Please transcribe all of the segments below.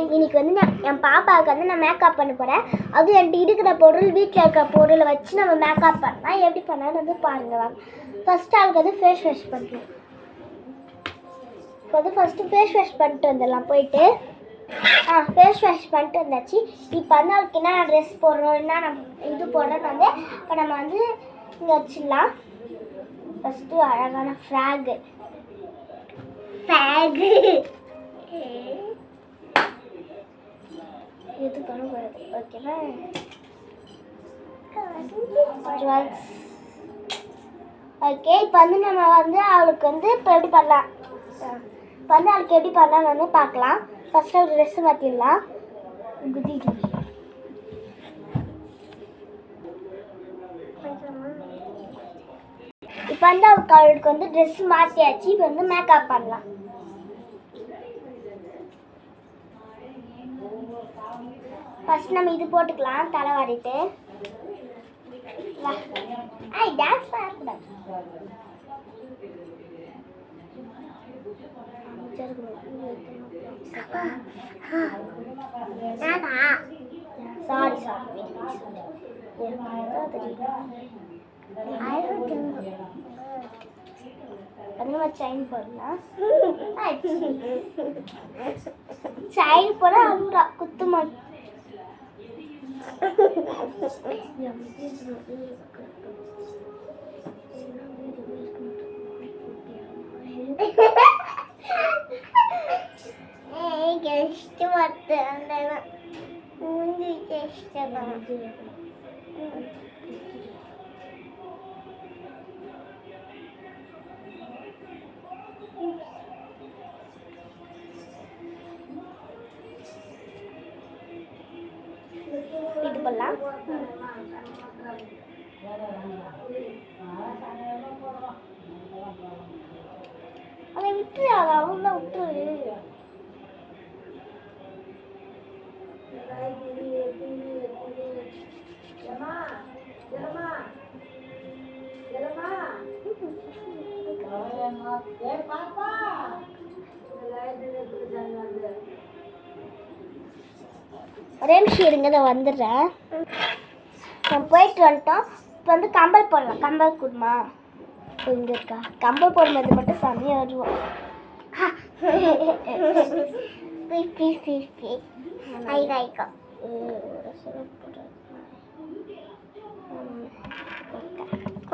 இன்னைக்கு வந்து என் பாப்பாவுக்கு வந்து நான் மேக்கப் பண்ண போகிறேன். அதுவும் என்கிட்ட இருக்கிற பொருள் வீட்டில் இருக்கிற பொருளை வச்சு நம்ம மேக்கப் பண்ணலாம். எப்படி பண்ணாலும் வந்து பாருங்கள் வாங்க. ஃபஸ்ட்டு ஆளுக்கு வந்து ஃபேஸ் வாஷ் பண்ணுறோம். இப்போ வந்து ஃபஸ்ட்டு ஃபேஸ் வாஷ் பண்ணிட்டு வந்துடலாம் போயிட்டு. ஃபேஸ் வாஷ் பண்ணிட்டு வந்தாச்சு. இப்போ வந்து அவளுக்கு என்ன ட்ரெஸ் போடுறோம், என்ன நம்ம இது போடுறோன்னு வந்து இப்போ நம்ம வந்து இங்கே வச்சிடலாம். ஃபஸ்ட்டு அழகான ஃப்ராகு இது பண்ணக்கூடாது, ஓகேவா? ஓகே, இப்போ வந்து நம்ம வந்து அவளுக்கு வந்து இப்போ எப்படி பண்ணலாம், இப்போ வந்து அவளுக்கு எப்படி பண்ணலாம்னு வந்து பார்க்கலாம். ஃபஸ்ட்டு அவளுக்கு ட்ரெஸ்ஸு மாற்றிடலாம். இப்போ வந்து அவளுக்கு வந்து ட்ரெஸ் மாற்றியாச்சு. இப்போ வந்து மேக்கப் பண்ணலாம். ஃபஸ்ட் நம்ம இது போட்டுக்கலாம், தலை வாரிட்டு. டான்ஸ் பண்ணக்கூடாது. சாரி நம்ம செயின் போடலாம். செயின் போட அழுறா குத்துமா. இது பண்ணலாம். அதை விட்டு அவங்க விட்டுரு. ஒரே நிமிஷம் இருங்க, அதை வந்துடுறேன். நான் போயிட்டு வந்துட்டோம். இப்போ வந்து கம்பல் போடலாம். கம்பல் குடுமா இங்கே இருக்கா? கம்பல் போடும்போது மட்டும் செம்மையாக வருவோம்.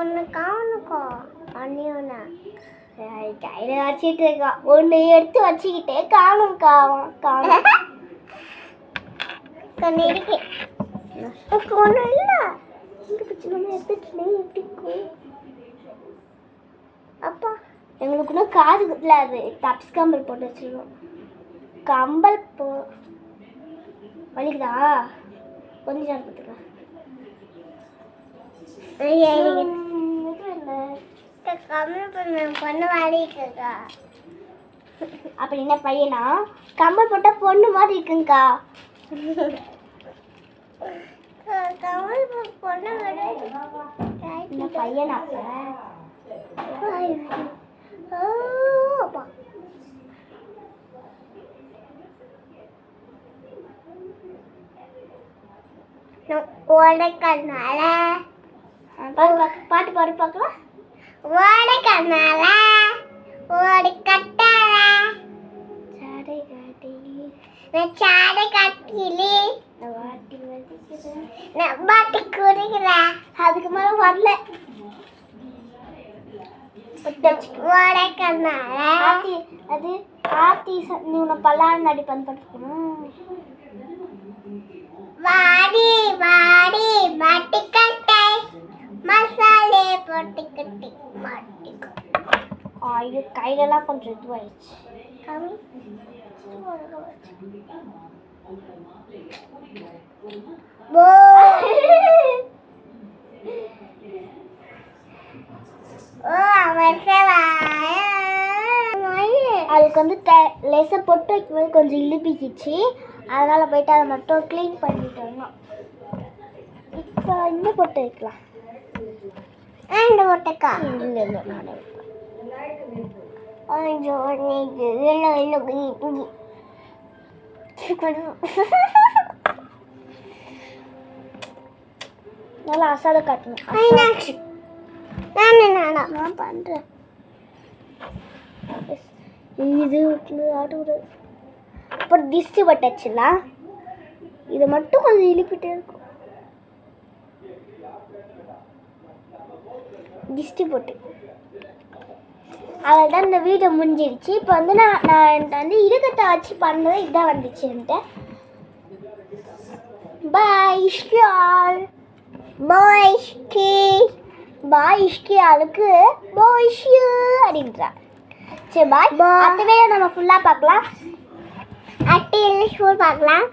ஒன்று காணுக்கோ அண்ணியோண்ணா கையில் வச்சுட்டு இருக்கா. ஒன்று எடுத்து வச்சுக்கிட்டே காணும்க்கா. காணும் ஒன்று இருக்கு. ஒன்றும் இல்லை. எப்படி அப்பா எங்களுக்குன்னா காது இல்லை, அது டப்ஸ் கம்பல் போட்டு வச்சுருவோம். கம்பல் வலிக்குதா? கொஞ்சம் நேரம் பார்த்துக்கலாம். பொண்ணு வாடிக்கா. அப்படி என்ன பையனா? கம்பல் போட்டால் பொண்ணு மாதிரி இருக்குங்கக்கா. பொண்ணு பையனா? ஓடக்கனால பாட்டு பாடு பார்க்கலாம். ஓடக்கனால ஓடி கட்டால சாடை காட்டி சாடை காட்டிலே வாட்டி வதிக்கிறேன் பாட்டி குடிக்கிறேன். அதுக்கு மேலே வரல. அது ஆத்தி நீ உன்னை பல்லாண்டு அடி பண்ணணும். வாடி வாடி மாட்டிக்கட்டை மசாலே போட்டுக்கட்டி மாட்டிக்கோ. இது கையிலலாம் கொஞ்சம் இதுவாயிடுச்சு. அதுக்கு வந்து லேசாக பொட்டு வைக்கும்போது கொஞ்சம் இழுப்பிக்கிச்சு. அதனால் போயிட்டு அதை மட்டும் க்ளீன் பண்ணிட்டு வந்தோம். இப்போ இந்த பொட்டு வைக்கலாம். இந்த பொட்டுக்கா இல்லை இல்லை நான் நல்லா அசாத காட்டணும். நான் பண்ணுறேன். இது ஆடு அப்புறம் திஷ்டி பட்டுச்சுன்னா இதை மட்டும் கொஞ்சம் இழுப்பிட்டே இருக்கும். திஷ்டி போட்டு அவள் தான் இந்த வீடியோ முடிஞ்சிடுச்சு. இப்போ வந்து நான் வந்து இருக்கத்தை வச்சு பண்ணது இதான் வந்துச்சுன்ட்டு. பாய் இஷ்கியால் பாய் இஷ்கியாலுக்கு பாய் இஷ்யூ அப்படின்றா. சரி பாய். அடுத்த வீடியோ நம்ம ஃபுல்லாக பார்க்கலாம். அடுத்த ஷோ பார்க்கலாம்.